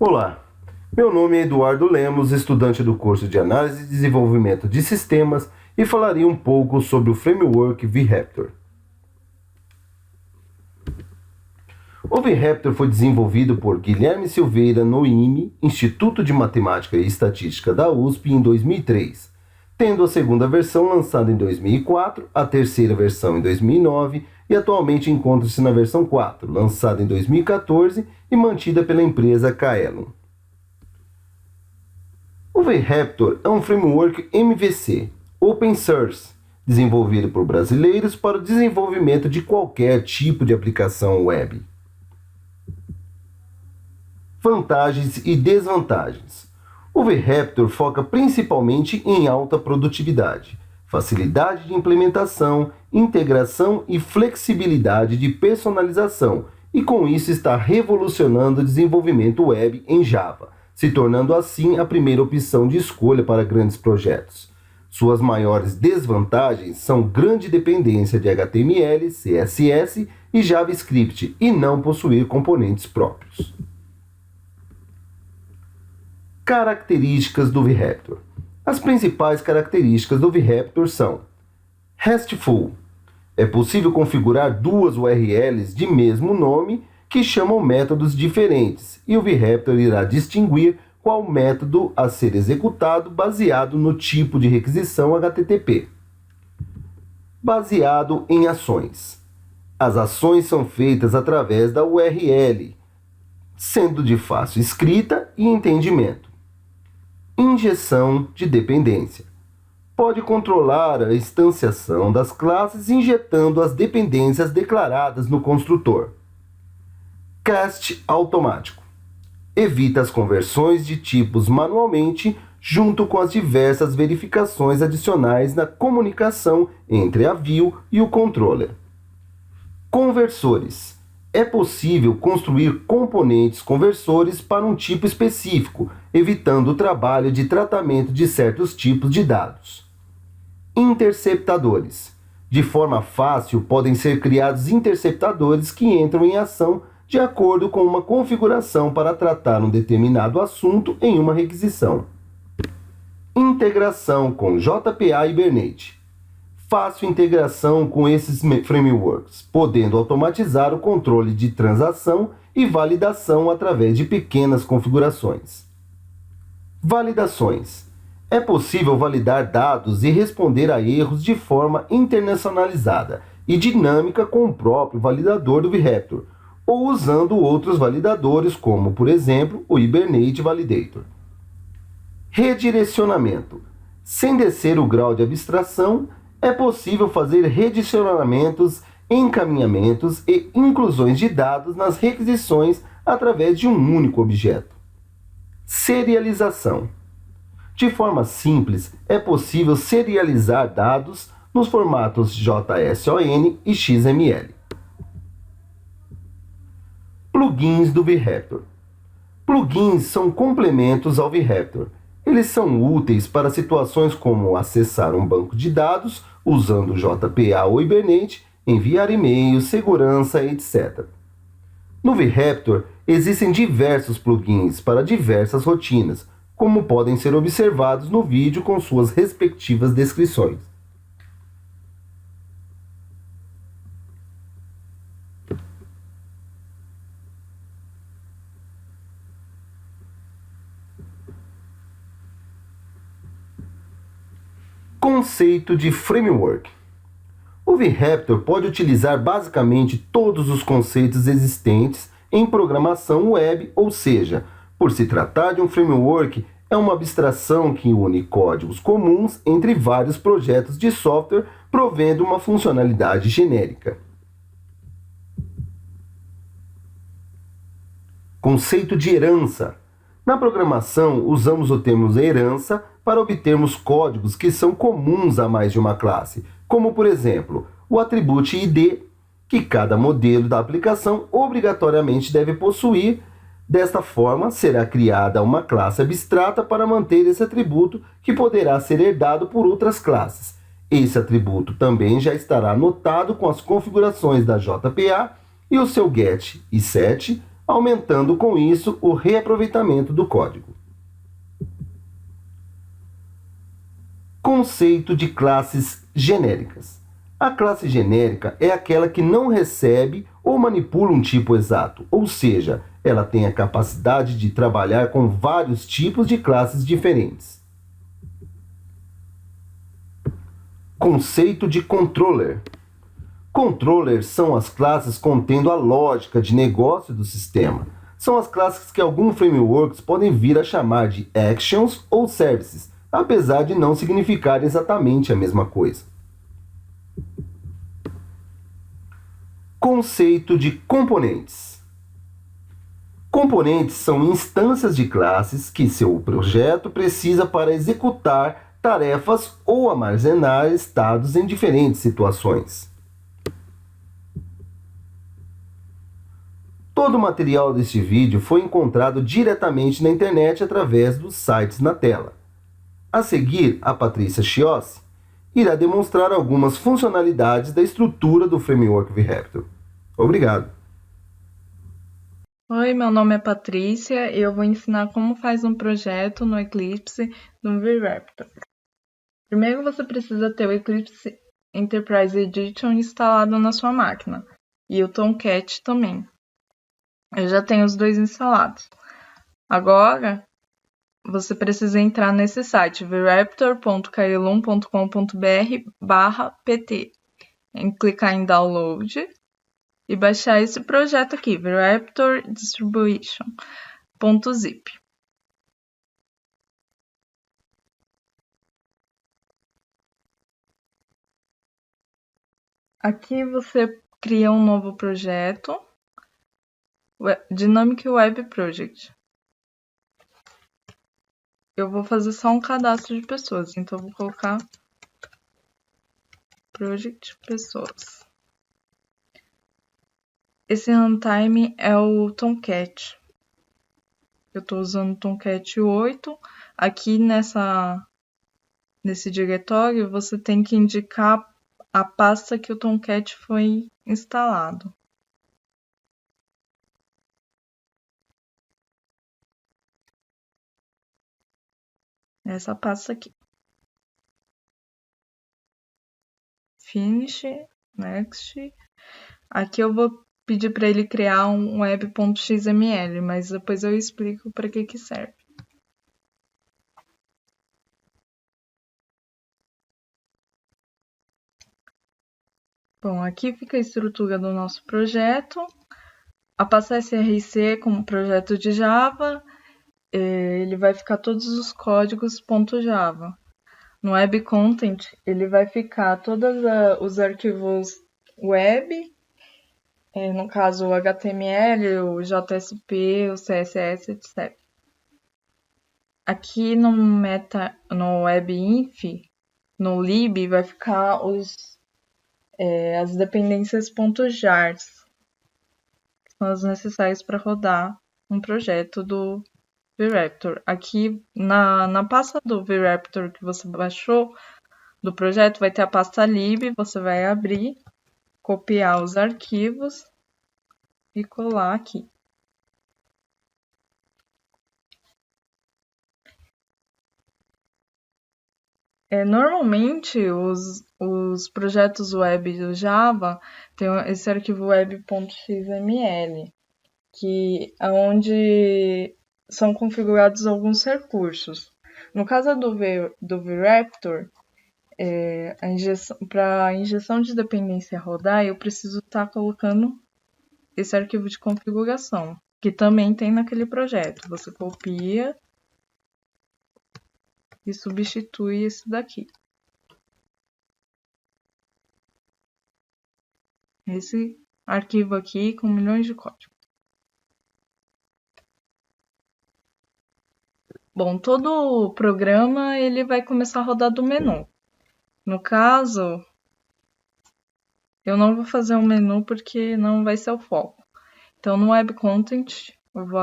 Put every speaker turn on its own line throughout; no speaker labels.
Olá, meu nome é Eduardo Lemos, estudante do curso de Análise e Desenvolvimento de Sistemas e falarei um pouco sobre o framework VRaptor. O VRaptor foi desenvolvido por Guilherme Silveira no IME, Instituto de Matemática e Estatística da USP, em 2003, tendo a segunda versão lançada em 2004, a terceira versão em 2009 e atualmente encontra-se na versão 4, lançada em 2014 e mantida pela empresa Kaelon. O VRaptor é um framework MVC, Open Source, desenvolvido por brasileiros para o desenvolvimento de qualquer tipo de aplicação web. Vantagens e desvantagens. O VRaptor foca principalmente em alta produtividade, facilidade de implementação, integração e flexibilidade de personalização, e com isso está revolucionando o desenvolvimento web em Java, se tornando assim a primeira opção de escolha para grandes projetos. Suas maiores desvantagens são grande dependência de HTML, CSS e JavaScript e não possuir componentes próprios. Características do VRaptor. As principais características do VRaptor são: RESTful. É possível configurar duas URLs de mesmo nome que chamam métodos diferentes, e o VRaptor irá distinguir qual método a ser executado baseado no tipo de requisição HTTP. Baseado em ações. As ações são feitas através da URL, sendo de fácil escrita e entendimento. Injeção de dependência. Pode controlar a instanciação das classes injetando as dependências declaradas no construtor. Cast automático. Evita as conversões de tipos manualmente junto com as diversas verificações adicionais na comunicação entre a view e o controller. Conversores. É possível construir componentes conversores para um tipo específico, evitando o trabalho de tratamento de certos tipos de dados. Interceptadores. De forma fácil, podem ser criados interceptadores que entram em ação de acordo com uma configuração para tratar um determinado assunto em uma requisição. Integração com JPA e Hibernate. Fácil integração com esses frameworks, podendo automatizar o controle de transação e validação através de pequenas configurações. Validações. É possível validar dados e responder a erros de forma internacionalizada e dinâmica com o próprio validador do VRaptor, ou usando outros validadores como, por exemplo, o Hibernate Validator. Redirecionamento. Sem descer o grau de abstração, é possível fazer redirecionamentos, encaminhamentos e inclusões de dados nas requisições através de um único objeto. Serialização. De forma simples, é possível serializar dados nos formatos JSON e XML. Plugins do VRaptor. Plugins são complementos ao VRaptor. Eles são úteis para situações como acessar um banco de dados usando JPA ou Hibernate, enviar e-mails, segurança, etc. No VRaptor, existem diversos plugins para diversas rotinas, como podem ser observados no vídeo com suas respectivas descrições. Conceito de framework. O VRaptor pode utilizar basicamente todos os conceitos existentes em programação web, ou seja, por se tratar de um framework, é uma abstração que une códigos comuns entre vários projetos de software, provendo uma funcionalidade genérica. Conceito de herança. Na programação, usamos o termo herança para obtermos códigos que são comuns a mais de uma classe, como, por exemplo, o atributo ID, que cada modelo da aplicação obrigatoriamente deve possuir. Desta forma, será criada uma classe abstrata para manter esse atributo, que poderá ser herdado por outras classes. Esse atributo também já estará anotado com as configurações da JPA e o seu GET e SET aumentando com isso o reaproveitamento do código. Conceito de classes genéricas. A classe genérica é aquela que não recebe ou manipula um tipo exato, ou seja, ela tem a capacidade de trabalhar com vários tipos de classes diferentes. Conceito de controller. Controllers são as classes contendo a lógica de negócio do sistema. São as classes que alguns frameworks podem vir a chamar de actions ou services, apesar de não significar exatamente a mesma coisa. Conceito de componentes. Componentes são instâncias de classes que seu projeto precisa para executar tarefas ou armazenar estados em diferentes situações. Todo o material deste vídeo foi encontrado diretamente na internet através dos sites na tela. A seguir, a Patrícia Chiossi irá demonstrar algumas funcionalidades da estrutura do framework VRaptor. Obrigado.
Oi, meu nome é Patrícia e eu vou ensinar como faz um projeto no Eclipse no VRaptor. Primeiro você precisa ter o Eclipse Enterprise Edition instalado na sua máquina e o Tomcat também. Eu já tenho os dois instalados. Agora, você precisa entrar nesse site vraptor.kaelum.com.br/pt, clicar em Download e baixar esse projeto aqui, VRaptor Distribution.zip. Aqui você cria um novo projeto, Dynamic Web Project. Eu vou fazer só um cadastro de pessoas, então eu vou colocar Project Pessoas. Esse runtime é o Tomcat. Eu estou usando o Tomcat 8. Aqui nesse diretório você tem que indicar a pasta que o Tomcat foi instalado. Essa pasta aqui. Finish, next. Aqui eu vou pedir para ele criar um web.xml, mas depois eu explico para que serve. Bom, aqui fica a estrutura do nosso projeto. A pasta src como projeto de Java, ele vai ficar todos os códigos .java. No web content, ele vai ficar todos os arquivos web, no caso o HTML, o JSP, o CSS, etc. Aqui no webinf, no lib, vai ficar as dependências .jars, que são as necessárias para rodar um projeto do VRaptor. Aqui na pasta do VRaptor que você baixou do projeto vai ter a pasta lib, você vai abrir, copiar os arquivos e colar aqui. Normalmente os projetos web do Java tem esse arquivo web.xml, que é onde são configurados alguns recursos. No caso do VRaptor, para a injeção de dependência rodar, eu preciso estar colocando esse arquivo de configuração, que também tem naquele projeto. Você copia e substitui esse daqui. Esse arquivo aqui com milhões de códigos. Bom, todo o programa ele vai começar a rodar do menu. No caso, eu não vou fazer um menu porque não vai ser o foco. Então, no Web Content, eu vou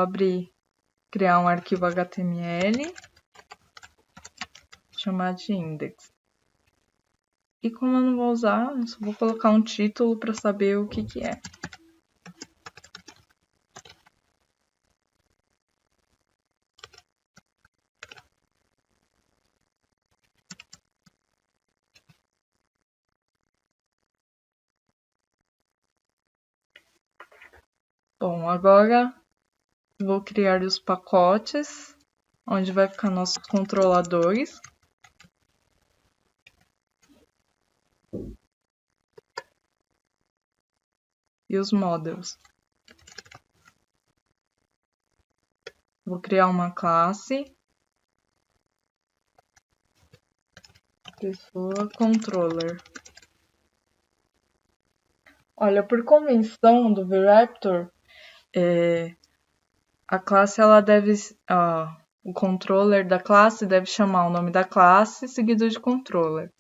criar um arquivo HTML, chamar de index. E como eu não vou usar, eu só vou colocar um título para saber o que é. Bom, agora vou criar os pacotes, onde vai ficar nossos controladores. E os models. Vou criar uma classe. Pessoa controller. Olha, por convenção do VRaptor, a classe ela deve, o controller da classe deve chamar o nome da classe seguido de controller.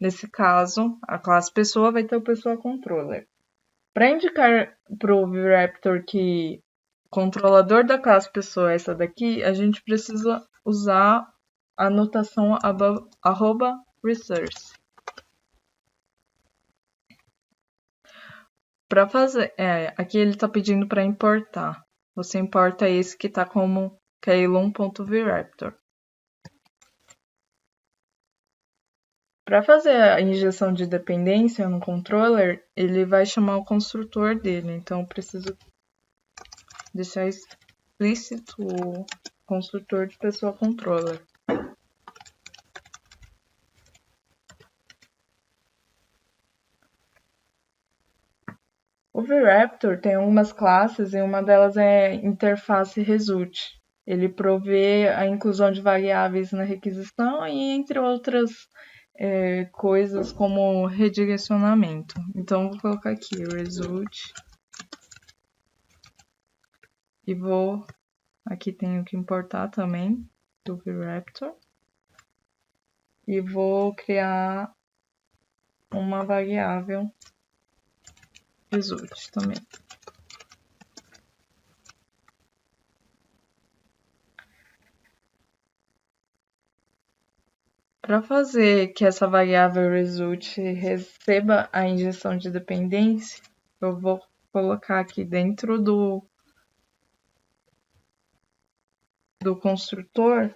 Nesse caso, a classe pessoa vai ter o pessoa controller. Para indicar para o VRaptor que o controlador da classe pessoa é essa daqui, a gente precisa usar a notação @resource. Para fazer, aqui ele está pedindo para importar. Você importa esse que está como kailon.vraptor. Para fazer a injeção de dependência no controller, ele vai chamar o construtor dele. Então, eu preciso deixar explícito o construtor de pessoa controller. O VRaptor tem algumas classes e uma delas é interface result. Ele provê a inclusão de variáveis na requisição e entre outras coisas como redirecionamento. Então, vou colocar aqui result e aqui tenho que importar também do VRaptor e vou criar uma variável result também. Para fazer que essa variável result receba a injeção de dependência, eu vou colocar aqui dentro do construtor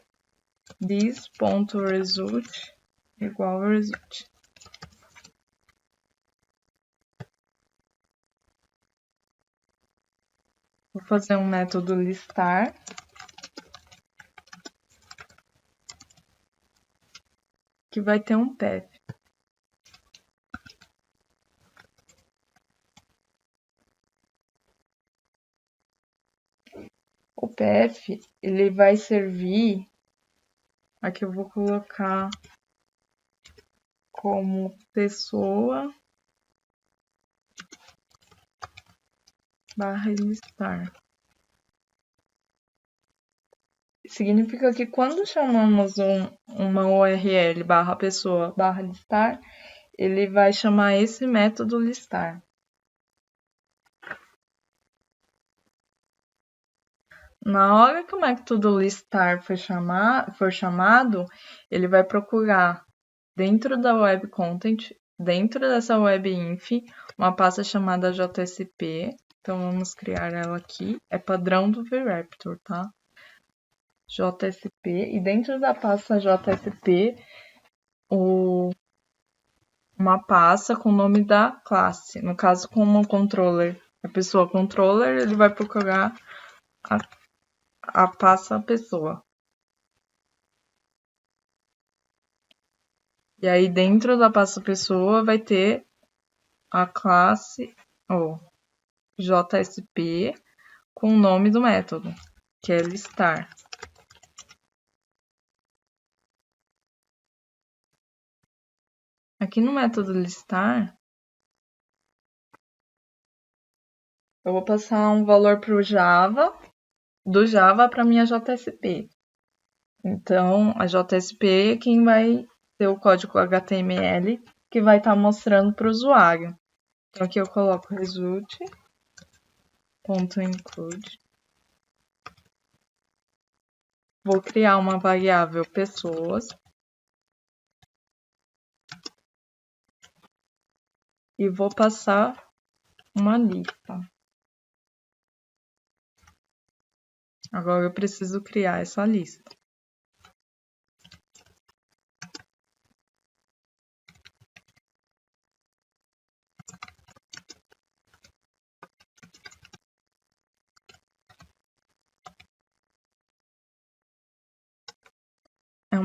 this.result igual a result. Vou fazer um método listar. Que vai ter um path. O path, ele vai servir, aqui eu vou colocar como pessoa /listar. Significa que quando chamamos uma URL /pessoa /listar, ele vai chamar esse método listar. Na hora que o método listar for chamado, ele vai procurar dentro da web content, dentro dessa web inf, uma pasta chamada JSP. Então vamos criar ela aqui. É padrão do VRaptor, tá? JSP, e dentro da pasta JSP, uma pasta com o nome da classe. No caso, como controller, a pessoa controller, ele vai procurar a pasta pessoa. E aí, dentro da pasta pessoa, vai ter a classe, JSP, com o nome do método, que é listar. Aqui no método listar, eu vou passar um valor para o Java, do Java para minha JSP. Então, a JSP é quem vai ter o código HTML que vai estar mostrando para o usuário. Então, aqui eu coloco result.include. Vou criar uma variável pessoas. E vou passar uma lista. Agora eu preciso criar essa lista.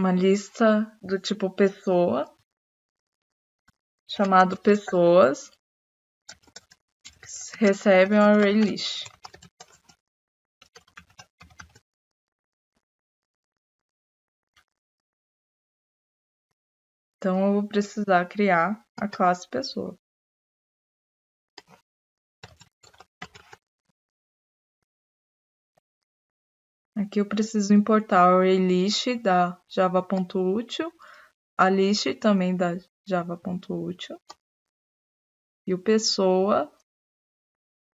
uma lista do tipo pessoa, chamado pessoas, que recebem um array list. Então, eu vou precisar criar a classe pessoa. Aqui eu preciso importar o array list da java.util, a list também da java.util e o pessoa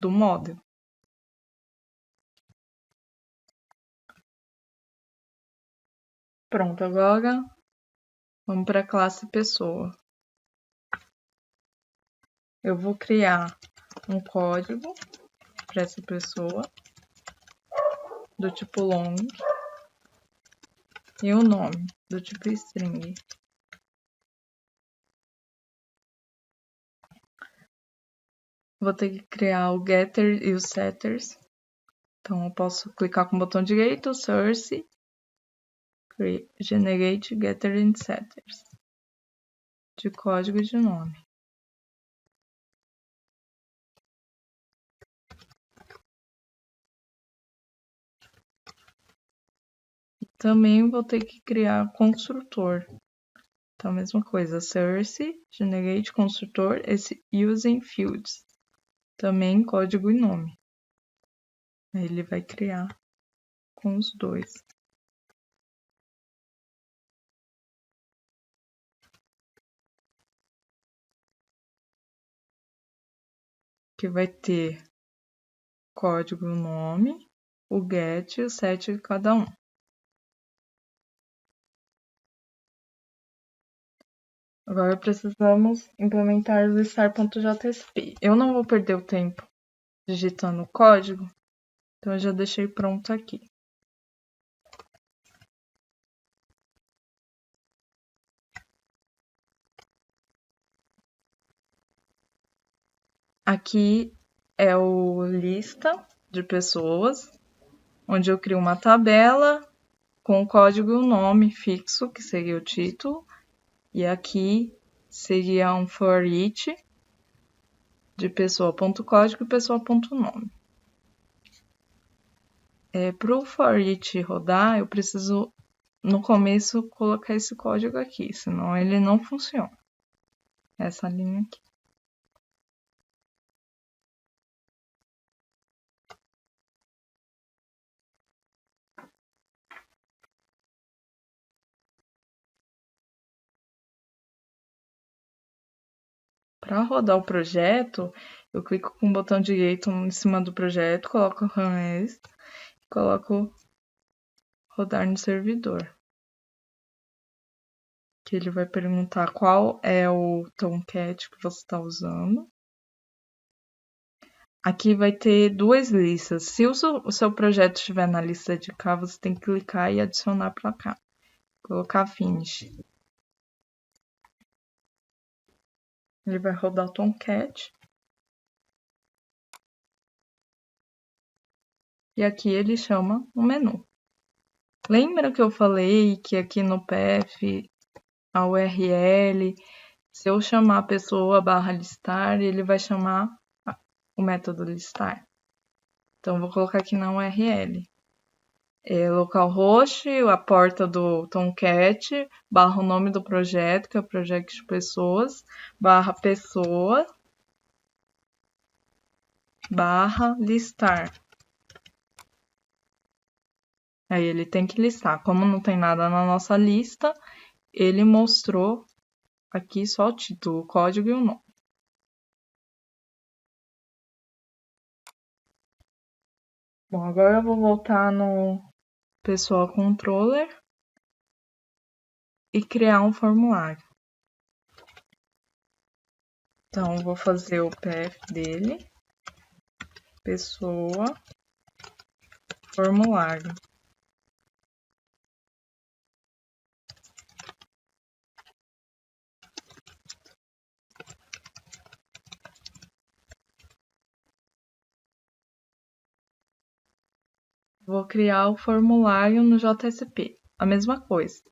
do model. Pronto, agora vamos para a classe pessoa. Eu vou criar um código para essa pessoa do tipo long e o nome do tipo string. Vou ter que criar o getter e os setters. Então eu posso clicar com o botão direito, source, generate getter and setters de código e de nome. Também vou ter que criar construtor. Então, a mesma coisa, source, generate construtor, esse using fields. Também código e nome. Aí ele vai criar com os dois. Que vai ter código e o nome, o get e o set de cada um. Agora precisamos implementar o star.jsp. Eu não vou perder o tempo digitando o código, então eu já deixei pronto aqui. Aqui é o lista de pessoas, onde eu crio uma tabela com o código e o nome fixo, que seria o título, e aqui seria um for each de pessoa.código e pessoa.nome. Para o for each rodar, eu preciso, no começo, colocar esse código aqui, senão ele não funciona. Essa linha aqui. Para rodar o projeto, eu clico com o botão direito em cima do projeto, coloco Run As e coloco rodar no servidor. Que ele vai perguntar qual é o Tomcat que você está usando. Aqui vai ter duas listas. Se o seu projeto estiver na lista de cá, você tem que clicar e adicionar para cá. Colocar Finish. Ele vai rodar o Tomcat. E aqui ele chama o menu. Lembra que eu falei que aqui no path, a URL, se eu chamar a pessoa /listar, ele vai chamar o método listar. Então, vou colocar aqui na URL. Localhost, a porta do Tomcat, / o nome do projeto, que é o Project Pessoas, / pessoa, / listar. Aí ele tem que listar. Como não tem nada na nossa lista, ele mostrou aqui só o título, o código e o nome. Bom, agora eu vou voltar no Pessoal Controller e criar um formulário. Então, eu vou fazer o path dele, pessoa, formulário. Vou criar o formulário no JSP, a mesma coisa.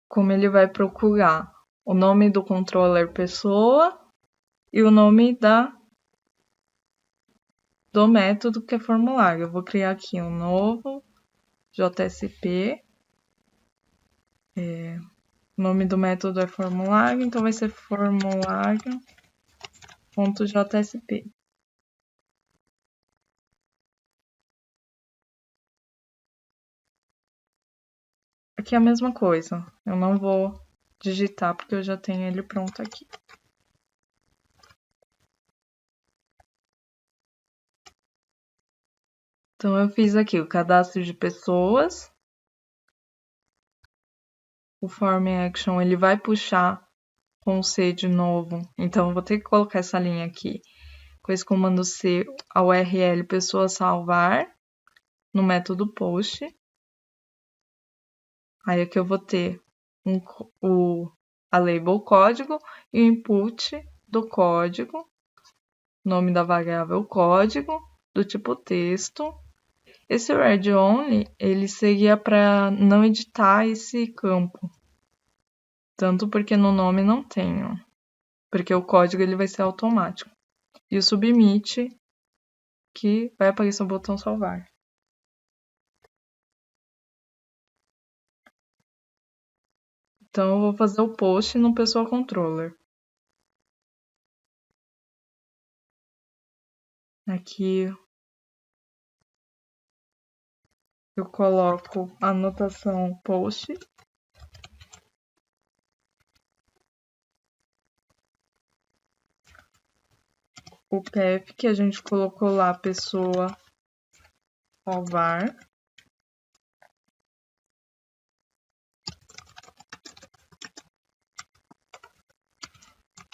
como ele vai procurar o nome do controller pessoa e o nome do método que é formulário. Eu vou criar aqui um novo JSP. O nome do método é formulário, então vai ser formulário.jsp. Aqui é a mesma coisa. Eu não vou digitar porque eu já tenho ele pronto aqui. Então, eu fiz aqui o cadastro de pessoas. O Form Action, ele vai puxar com C de novo. Então, eu vou ter que colocar essa linha aqui. Com esse comando C, a URL pessoa salvar no método post. Aí aqui eu vou ter a label código e o input do código, nome da variável código, do tipo texto. Esse read only, ele seria para não editar esse campo. Tanto porque no nome não tenho. Porque o código ele vai ser automático. E o submit, que vai aparecer o botão salvar. Então eu vou fazer o post no pessoal controller. Aqui eu coloco a anotação post. O path que a gente colocou lá, pessoa salvar.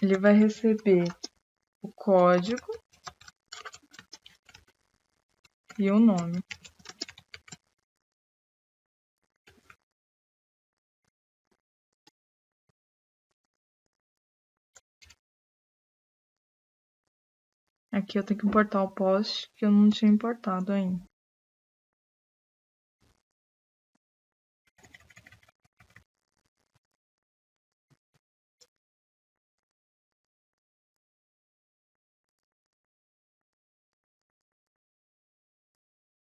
Ele vai receber o código e o nome. Aqui eu tenho que importar o post que eu não tinha importado ainda.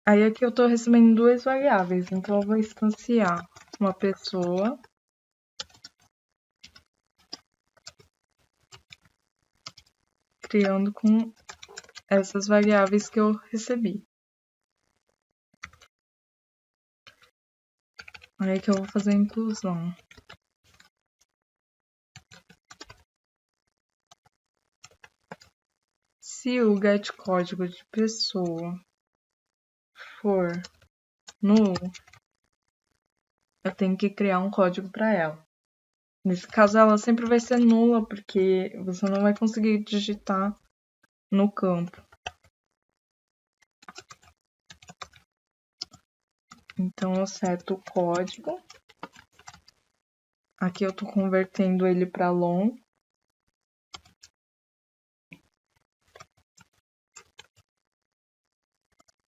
Aí aqui eu estou recebendo duas variáveis, então eu vou instanciar uma pessoa criando com essas variáveis que eu recebi. Aí que eu vou fazer a inclusão. Se o getCódigo de pessoa for null, eu tenho que criar um código para ela. Nesse caso, ela sempre vai ser nula, porque você não vai conseguir digitar no campo. Então, eu seto o código. Aqui eu estou convertendo ele para long.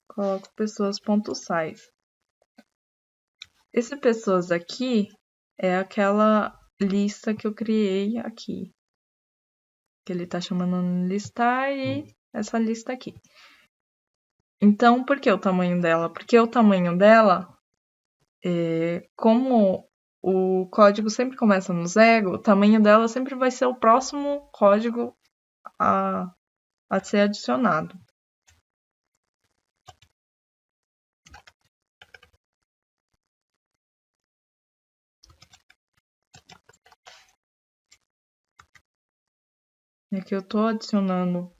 Coloco pessoas.size. Esse pessoas aqui é aquela lista que eu criei aqui. Que ele está chamando listar e essa lista aqui. Então, por que o tamanho dela? Porque o tamanho dela, como o código sempre começa no zero, o tamanho dela sempre vai ser o próximo código a ser adicionado. E aqui eu estou adicionando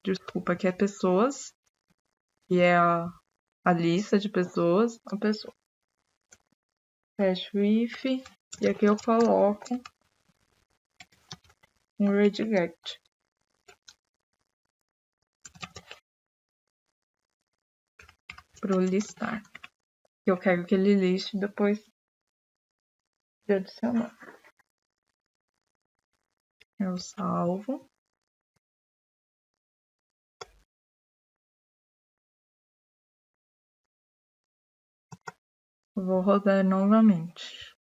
desculpa, aqui é pessoas, que é a lista de pessoas, a pessoa. Fecho if, e aqui eu coloco um redirect. Para o listar. Eu quero que ele liste depois de adicionar. Eu salvo. Vou rodar novamente.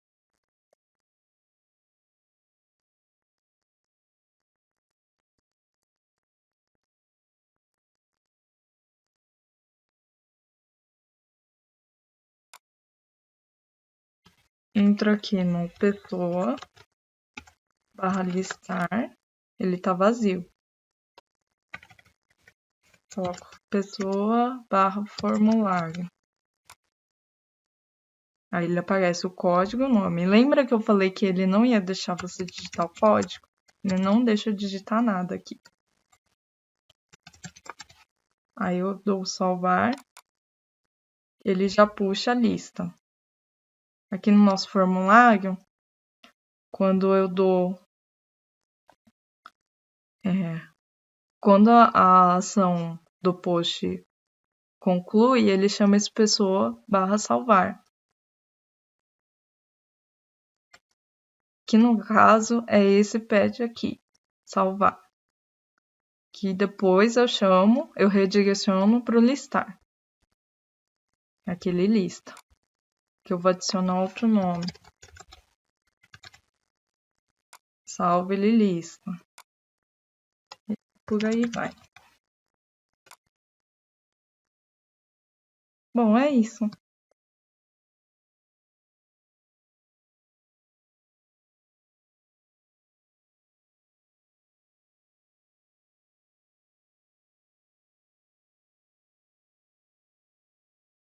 Entro aqui no pessoa / listar, ele tá vazio. Coloco pessoa / formulário. Aí ele aparece o código, o nome. Lembra que eu falei que ele não ia deixar você digitar o código? Ele não deixa eu digitar nada aqui. Aí eu dou salvar. Ele já puxa a lista. Aqui no nosso formulário, quando eu dou... quando a ação do post conclui, ele chama esse pessoa / salvar. Que no caso é esse pad aqui, salvar. Que depois eu redireciono para o listar. Aquele lista. Que eu vou adicionar outro nome. Salve ele lista. Por aí vai. Bom, é isso.